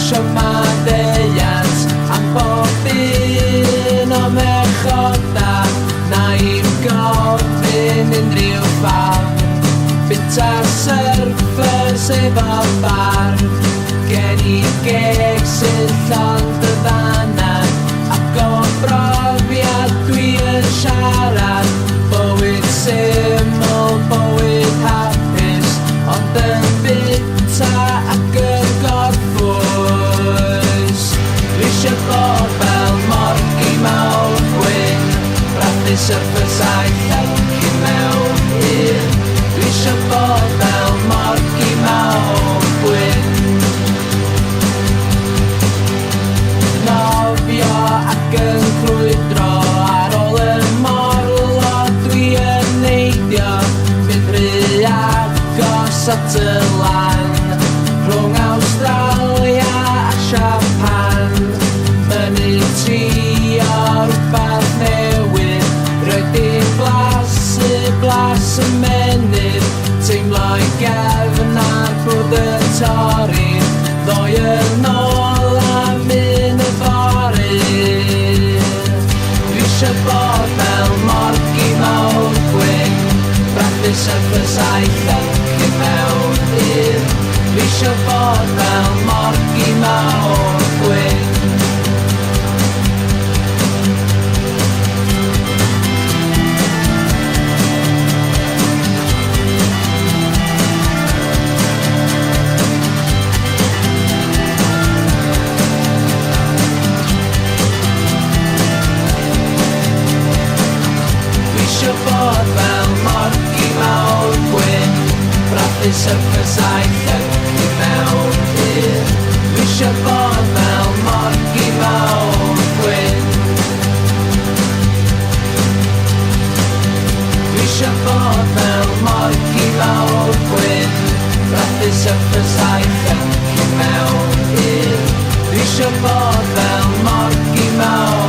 isio maddeuant am bob un o merchoda na i'n gofyn unrhyw fawr bita surfers efo bar gen I geg sy'n llond y ddana ac o brofiad dwi yn siarad bywyd syml, bywyd hapus ond yn bita ac yn gorffwys dwi isio bod fel morgi mawr gwyn brathu surfers a'i llenci mewn un dwi isio bod fel morgi mawr gwyn nofio ac yn crwydro ar ôl y morlo dwi yn neidio fynd rhy agos at y lan rhwng Awstralia a Japan mynnu trio rhywbeth newydd roedd i'n blas y menydd teimlo I gefn ar bwyd y torri ddoi yn ôl am un y fory dwi isio bod fel morgi mawr gwyn brathu surfers a'i llenci mewn un dwi isio bod fel morgi mawr gwyn bod fel morgi mawr gwyn brathu surfers a'i llenci mewn un dwi isio bod fel morgi mawr gwyn dwi isio bod fel morgi mawr gwyn brathu surfers a'i llenci mewn un dwi isio bod fel morgi mawr